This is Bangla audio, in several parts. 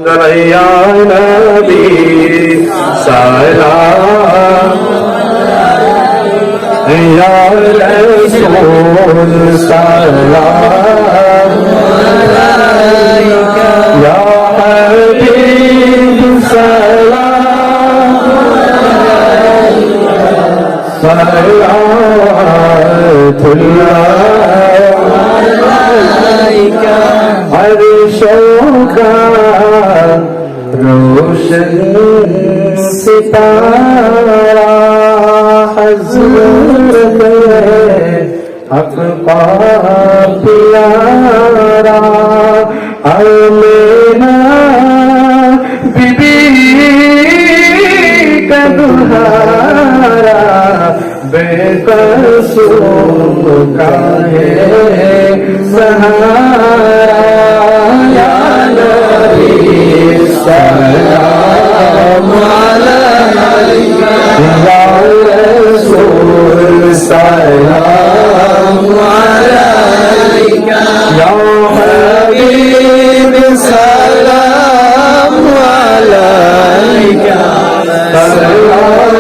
या नबी सलाम या रसूल सलाम या हबीब सलाम सलावतुल्लाह अर्शों का रोशन सितारा हज़रत हक़ पाक प्यारा आमीना बीबी का दुल्हारा बेकसूर का है सहारा या नबी सलाम अलैका या रसूल सलाम अलैका या हबीब सलाम अलैका सल्लल्लाहु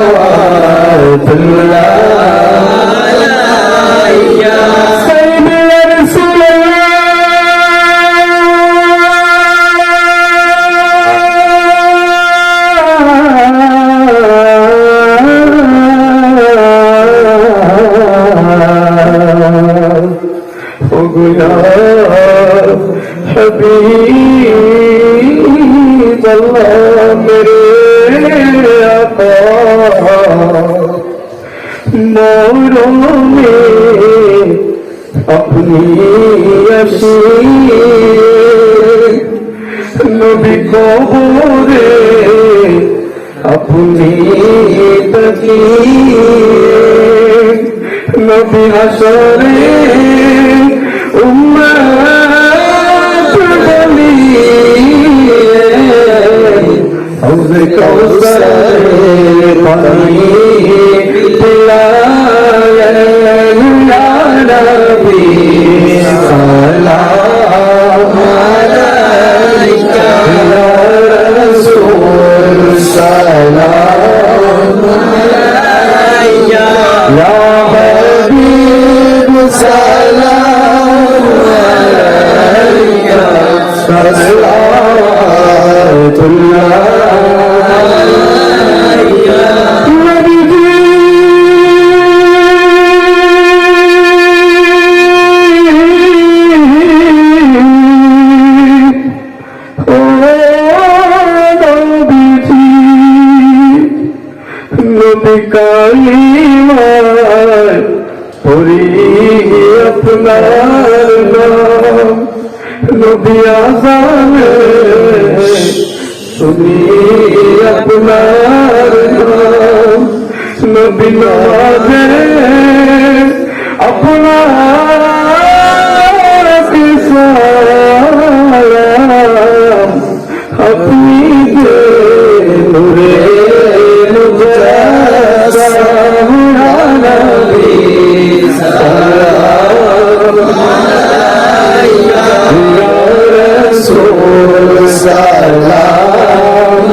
हबीब अल्लाह मेरे आका मोरों में अपनी अशीर नबी को बोले अपनी तकीर नबी हसरे उम्मत बनी हौज़ कौसर पानी पिलाए या नबी सलाम अलैका या रसूल सलाम अलैका या हबीब सलाम अलैका सल्लल्लाहु अपना नाम नबी आज़ान सुनी अपना नाम नबी नवाज़े अपना सलाम अपनी दे नूरे मुजस्सम या नबी सलाम अलैका या रसूल सलाम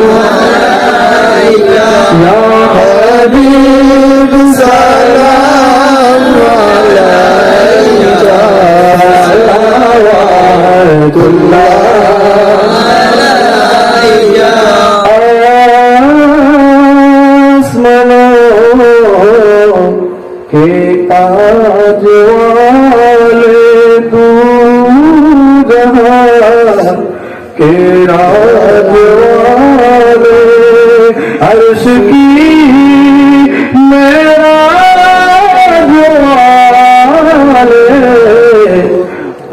अलैका या हबीब सलाम अलैका सलावतुल्लाह अलैका आसमानों के ताज वाले तू जहां के राज वाले अर्श की मेराज वाले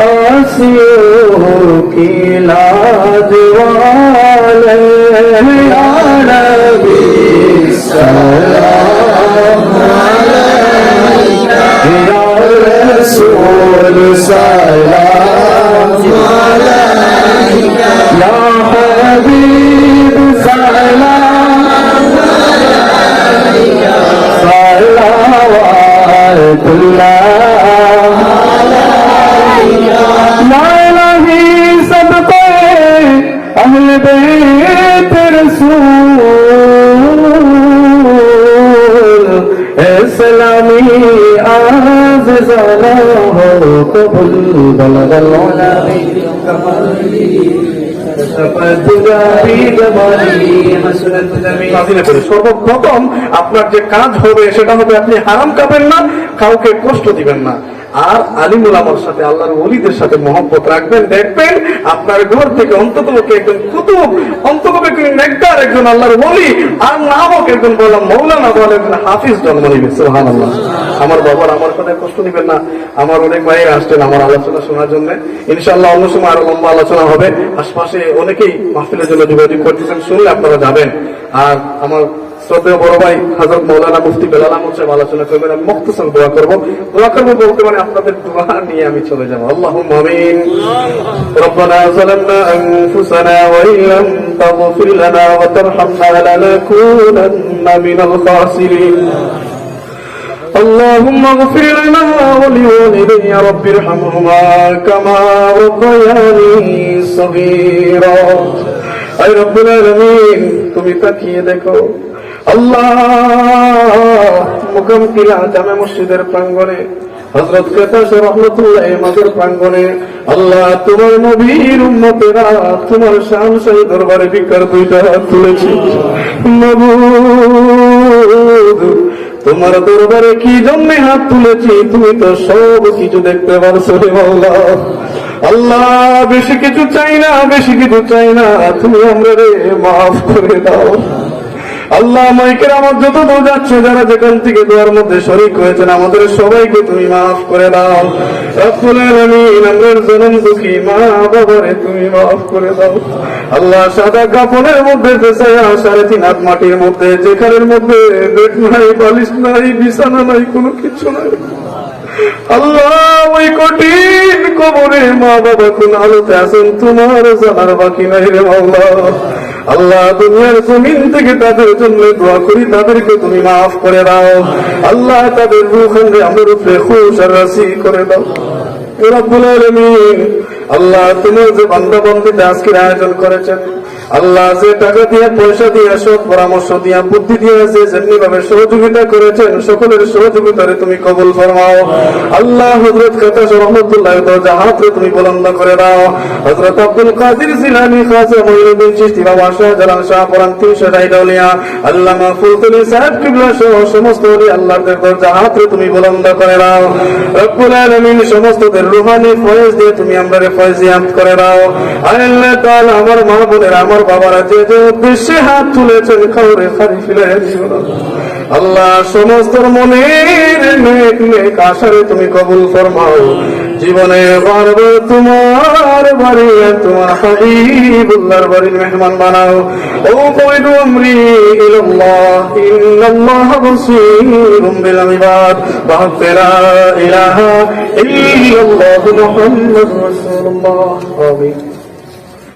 आसियों की लाज वाले या नबी सलाम अलैका या रसूल सलाम अलैका या हबीब सलाम अलैका सल्लल्लाहु अलैका ला इलाही सब पे अहले रसूल सलामी आज ज़रा हो कबूल बलगल उलामी कमाली সর্বপ্রথম আপনার যে কাজ হবে সেটা হবে আপনি হারাম খাবেন না, কাউকে কষ্ট দিবেন না, আর আলিমুল আমার সাথে আল্লাহর ওলিদের সাথে মহব্বত রাখবেন। দেখবেন আপনার ঘর থেকে অন্ততপক্ষে একজন কুতুব, অন্ততপক্ষে নেককার একজন আল্লাহর ওলি, আর না হোক একজন বললাম মৌলানা বলে একজন হাফিজ জন্ম নিবে। সুবহানাল্লাহ। আমার বাবার আমার কথা কষ্ট নিবেন না। আমার অনেক ভাই আসছেন আমার আলোচনা শোনার জন্য। ইনশাআল্লাহ অন্য সময় আরো লম্বা আলোচনা হবে। আশপাশে অনেকেই মাহফিলের জন্য যোগাযোগ করতেছেন, শুনলে আপনারা যাবেন। আর আমার শ্রদ্ধেয় বড় ভাই হযরত মাওলানা মুফতি বেলাল আহমদ সাহেব আলোচনা করবেন। আমি মুখতাসার দোয়া করবো বলতে মানে আপনাদের দোয়া নিয়ে আমি চলে যাবো। আল্লাহুম্মা আমিন। রব্বানা যালামনা আনফুসানা ওয়া ইল্লাম তাগফির লানা ওয়া তারহামনা লানাকুনান্না মিনাল খাসিরিন। اللهم اغفر لنا ولوالدي رب ارحمهما كما ربياني صغيرا। اي رب العالمين তুমি তাকিয়ে দেখো আল্লাহ মুকাম কিলা জামে মসজিদের প্রাঙ্গণে হযরত কাতাস রাহমাতুল্লাহ মাদের প্রাঙ্গণে আল্লাহ তোমার নবীর উম্মতেরা তোমার শান-শাহী দরবারে বিকার দুইটা হাত তুলেছি। মাবুদ তোমার দরবারে কি জন্য হাত তুলেছি তুমি তো সব কিছু দেখতে পারছো রে মাওলা। আল্লাহ বেশি কিছু চাই না, বেশি কিছু চাই না, তুমি আমারে মাফ করে দাও। আল্লাহ মাইকের আমার যত দোয়া যাচ্ছে যারা যেখান থেকে দোয়ার মধ্যে শরীক হয়েছেন আমাদের সবাইকে তুমি মাফ করে দাও। রব্বুল আলামিন আমরার জনম দুঃখী মা বাবারে তুমি মাফ করে দাও। আল্লাহ সাদা কাপড়ের মধ্যে বেচায়া 3.5 হাত মাটির মধ্যে যেখানের মধ্যে বেড নাই, বালিশ নাই, বিছানা নাই, কোনো কিছু নাই। আল্লাহ ওই কঠিন কবরে মা বাবা কোন হালতে আছেন তোমার জানার বাকি নাই রে মাওলা। আল্লাহ দুনিয়ার জমিন থেকে তাদের জন্য দোয়া করি তাদেরকে তুমি মাফ করে দাও। আল্লাহ তাদের রূহে আমার উপরে খুশ আর রাজি করে দাও। রব্বুল আলামিন আল্লাহ তুমি যে বান্দা বান্দীতে আজকের আয়োজন করেছেন আল্লাহ যে টাকা দিয়ে পয়সা দিয়ে সৎ পরামর্শ দিয়া বুদ্ধি দিয়ে যে যেমনি ভাবে সহযোগিতা করেছেন সকলের সহযোগিতারে তুমি কবুল ফরমাও। আল্লাহ হযরত কাতাস রাহমাতুল্লাহ দরজাহাতরে তুমি বুলন্দ করে দাও। হযরত আব্দুল কাদের জিলানী, খাজা মুঈনুদ্দিন চিশতি, বাবা শাহজালাল শাহপুরান 360 আউলিয়া, আল্লামা ফুলতুনি সাহেব কিবলা সহ সমস্ত ওলি আল্লাহদের দরজাহাতরে তুমি বুলন্দ করে দাও। রব্বুল আলামিন সমস্তদের রূহানি ফয়েজ দিয়ে তুমি আমরারে ফয়েজিয়াত করে দাও। আল্লাহ তাআলা আমার মা বোনের আমার বাবারা যে যে উদ্দেশ্যে হাত তুলেছেন কাউরে খালি ফিরাইয়া দিও না। আল্লাহ সমস্ত মনের নেক নেক আশারে তুমি কবুল ফরমাও। জীবনে বারবার তোমার বাড়ি তোমার হাবিবুল্লাহর বাড়ির মেহমান বানাও। ও কইদু আমরি ইলাল্লাহ ইন্নাল্লাহ বাসীরুম বিল ইবাদ ওয়া লা ইলাহা ইল্লাল্লাহু মুহাম্মাদুর রাসূলুল্লাহ। আমিন।